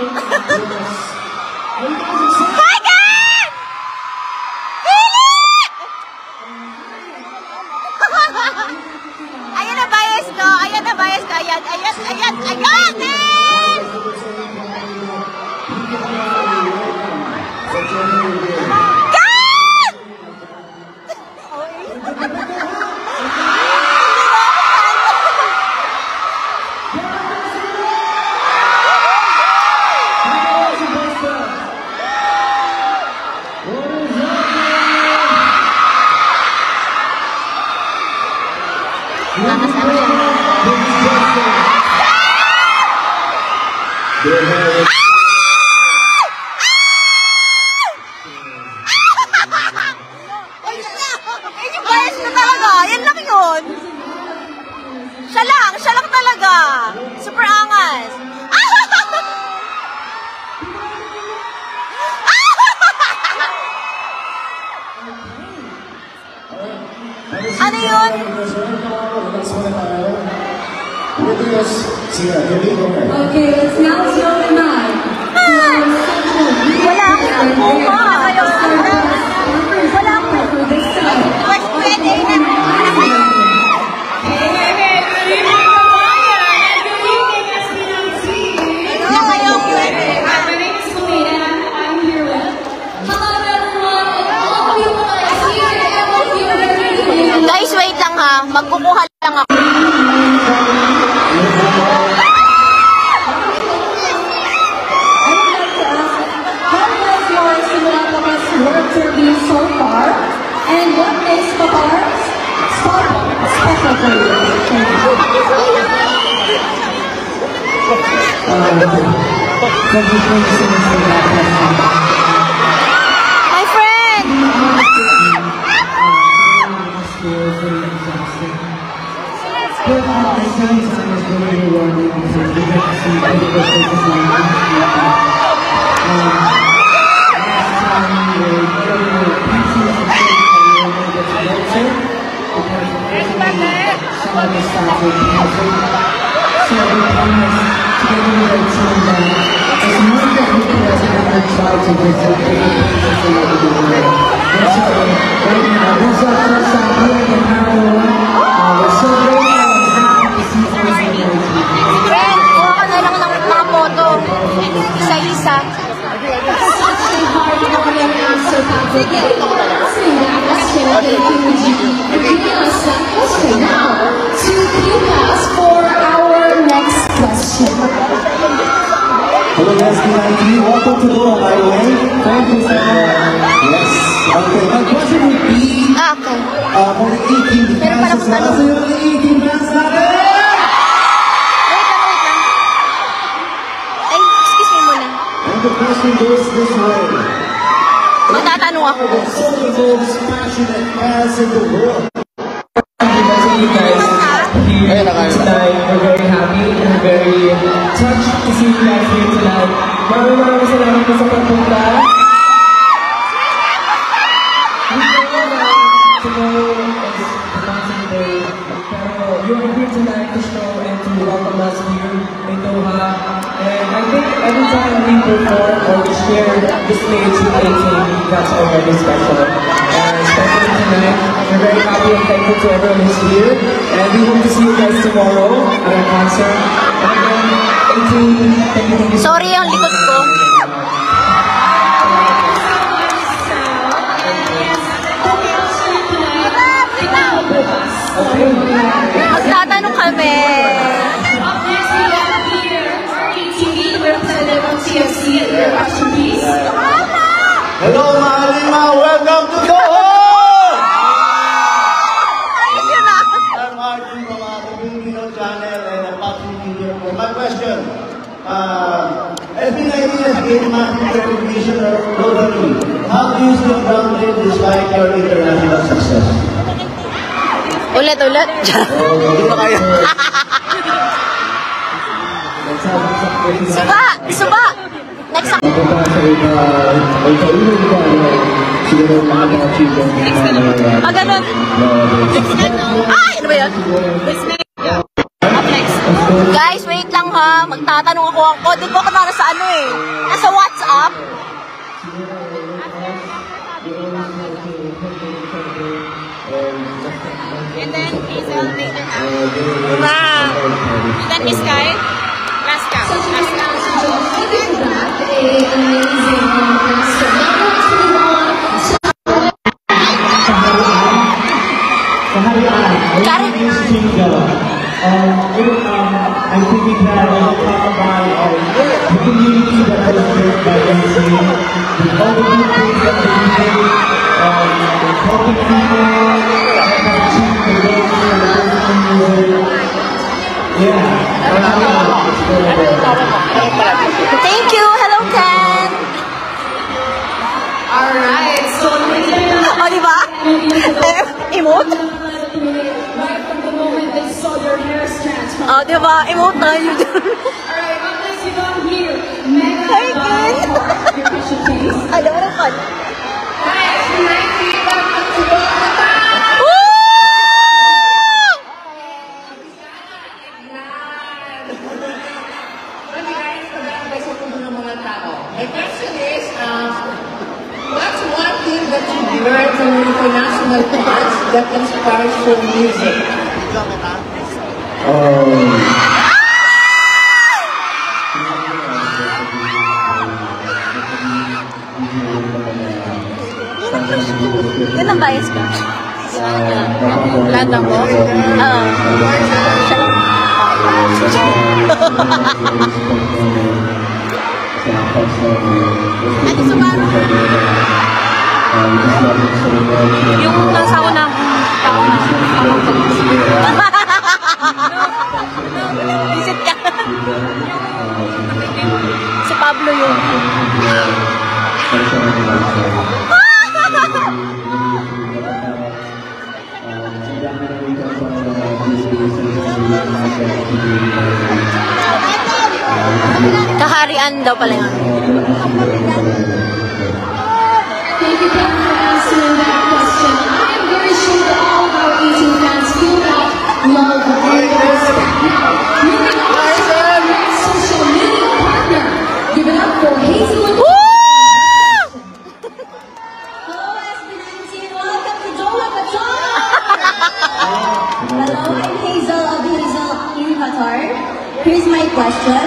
Ayan na bias ko. Ayan na bias ko. Ayan. Ayan. Ayan. Ayan. Siya lang talaga. Super angas. Ano yun? Okay, let's now show the night. Wala akong puma. Wala akong pwede na. Guys, wait lang ha. Magkukuha lang ako. So far, and what makes Papa's special for you? My friend! Hello guys, welcome to Go Highway. Thank you so much. Yes. Okay, my question would be for the 18 fans. Para sa yung 18 fans natin! Wait lang. Ay, excuse me muna. And the question goes this way. Magtatanong ako. So the most passionate fans in the world. You guys here tonight. We're very happy and very touched to see you guys here tonight. Maraming salamat po sa pagpunta. Tomorrow is the Boxing Day, pero you're here tonight to show and to welcome us here in Doha. And I think every time we perform or we share the stage with a team, that's already special. And especially tonight, we're very happy and thankful to everyone who's here. And we hope to see you guys tomorrow at our concert. And again, 18, thank you. Sorry, ang likod ko. Magtatanong kami. Hello mga lima, welcome to Doha! I'm Martin from the Filipino channel and a Boxing Video. My question, FB19 has gained massive recognition globally. How do you still grounded despite your international success? Ulit. Hindi ba kaya? Suba! Next time. Ganun. Ay! Ano ba yun? Up next. Guys, wait lang ha. Magtatanong ako. Di ko ako nara sa ano eh. Nasa WhatsApp? And then Hazel later after. Wow. And then Miss Kai? Last count. Last count. I'm thinking that I will talk about the community that was built by MC, with all the good things that they did, helping people, achieving the goals for the personal music. Yeah, Thank you. Hello, Ken. Alright, so O, diba? Emote? right from the moment they saw your hair strands. O, diba? Emote tayo dyan. Alright, up next we got here, Mega Hi, Ken. Your question, please. Alam mo na pa. Hi, welcome to Bogota. My question is, what's one thing that you learned from international arts that inspires your music? Yun ang bias ka. Lahat mo? Oo. Ano sa baro? Yung nasa unang tao na. Visit ka. Si Pablo yun. Kaharian daw pala yun. Thank you for answering that question. I'm very sure that all of our 18 fans feel that love and respect. Now, moving on to our next social media partner. Give it up for Hazel. Hello, SB19. Welcome to Doha, Qatar. Hello, I'm Hazel of Hazel in Qatar. Here's my question.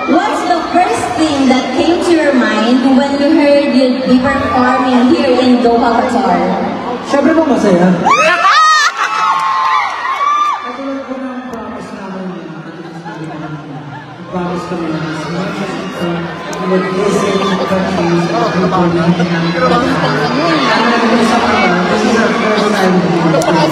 What's the first thing that came to your mind when you heard you'd be performing here in Doha, Qatar? Siyempre po masaya. Katulad po ng promise namin, promise kami na mag-listen to the countries, people na nag-isa pa ba? This is our first time. Dapat na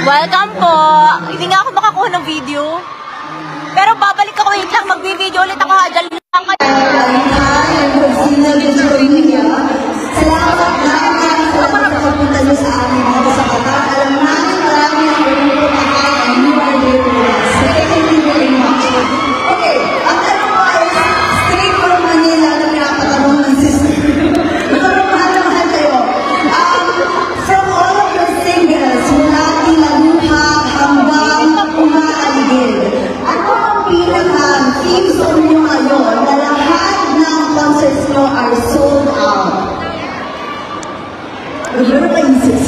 Welcome po. Hindi nga ako makakuha ng video. Pero babalik ako, wait lang. Mag-video ulit ako. Dyan lang kayo. Salamat na para makapunta niyo sa amin dito sa Qatar. Alam namin marami ang pumunta and you are there with us. So thank you very much. Okay, ang tanong ko is straight from Manila na pinapatanong ng sister. Pero mahal kayo. From all of your singles, mula Tila Luha hanggang Umaaligid, ano ang pinaka-theme song niyo ngayon na lahat ng concerts niyo are sold out? Siguro paisip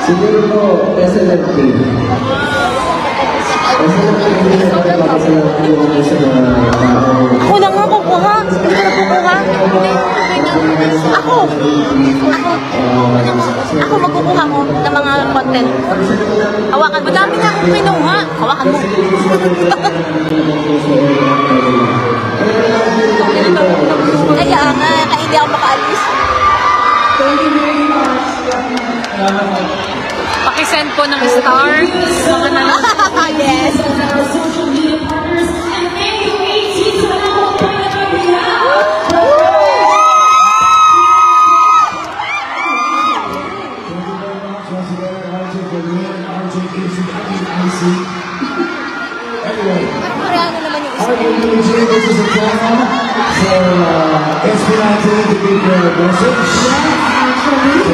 siguro po, SLFP. Ako na nga kukuha. Gusto na kukuha. Ako. Ako magkukuha mo ng mga content. Hawakan mo. Dami na akong kinuha. Hawakan mo. Kaya nga, kaya hindi ako makaalis. Pakisend po ng star. Mga nalang. Yes. Our social media partners, and thank you, 18, sa mga Once again, RJ for me and RJ is the Parang Koreano naman yung isa. RWJ versus Atlanta. So, SB19 to give their message. Actually,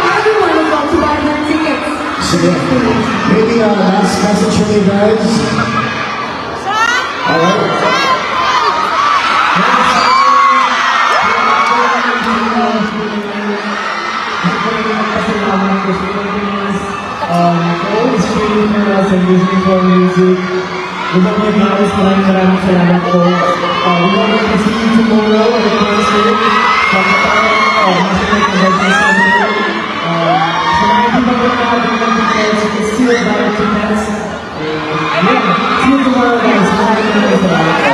everyone is about to buy their tickets. So, maybe last message from you guys. All right. Always streaming for us and listening to our music. Remember guys, maraming salamat po. We will see you tomorrow at the concert. So mga hindi magkakaroon ng tickets, you can still buy your tickets. Yeah, see you tomorrow guys. Maraming salamat po.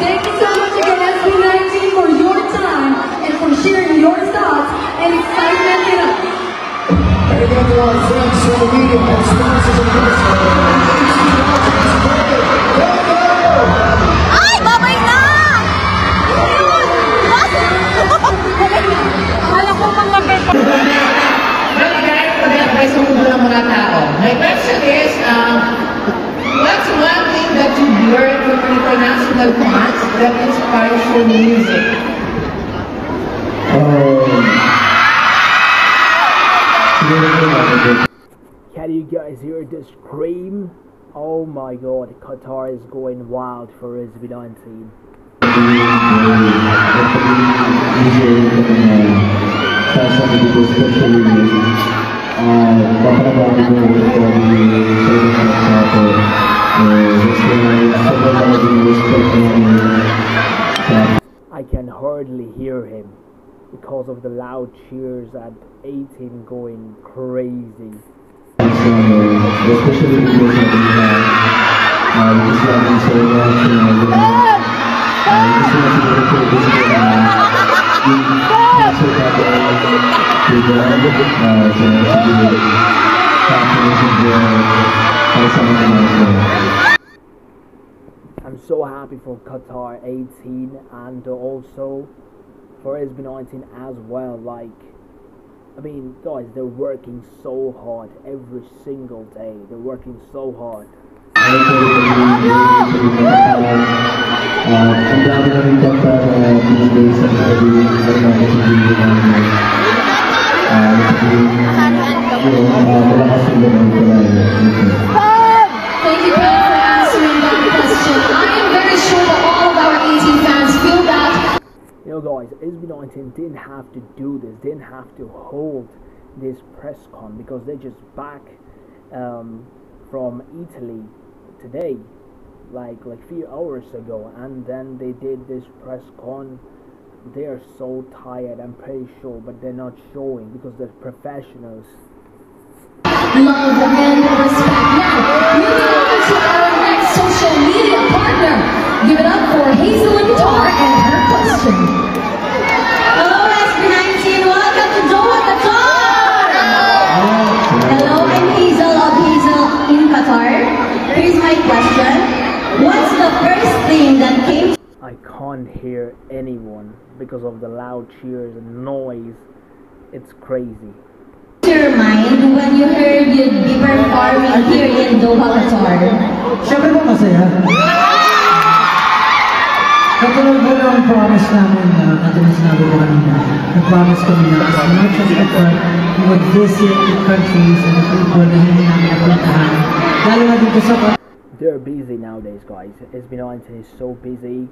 Thank you so much again, SB19, for your time and for sharing your thoughts and excitement in us. And again to our friends from the media and sponsors of this. Ay, babay na! Akala ko pang mag-bet. Well, guys, pag-advise mo ng mga tao. My question is, what's one thing that you learned from international fans that inspires your music? Can you guys hear the scream? Oh my god, Qatar is going wild for SB19. I can hardly hear him because of the loud cheers and 18 going crazy. Especially because of the love you so much, I'm so happy for Qatar 18 and also for SB19 as well. Like, I mean, guys, they're working so hard every single day. They're working so hard. Thank you, Ken, for answering that question. I am very sure that all of our 18 fans feel that. You know, guys, SB19 didn't have to do this, didn't have to hold this press con because they're just back from Italy today, like a few hours ago, and then they did this press con. They are so tired, I'm pretty sure, but they're not showing because they're professionals. Love and respect. Now, moving on to our next social media partner. Give it up for Hazel and Guitar and her question. Hello, SB19. Welcome to Doha, Qatar. Hello, I'm Hazel of Hazel in Qatar. Here's my question. What's the first thing that came I can't hear anyone because of the loud cheers and noise. It's crazy. to your mind when you heard you'd be performing here in Doha, Qatar? Siyempre po masaya. Katulad po ng promise namin na natin sinabi ko kanina. Nag-promise kami na as much as we could, we would visit the countries and the people na hindi namin napuntahan. Lalo na dito sa They're busy nowadays, guys. SB19 is so busy.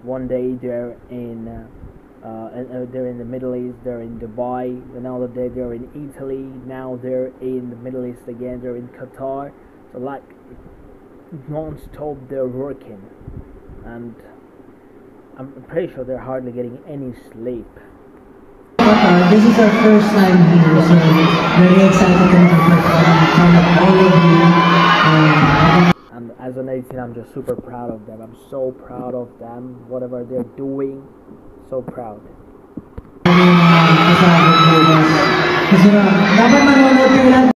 One day they're in the Middle East, they're in Dubai. Another day they're in Italy. Now they're in the Middle East again. They're in Qatar. So like non-stop they're working, and I'm pretty sure they're hardly getting any sleep. This is our first time here, so very excited to perform all of you. And as an 18, I'm just super proud of them. I'm so proud of them. Whatever they're doing, so proud. Kasama po Dapat manonood kayo lahat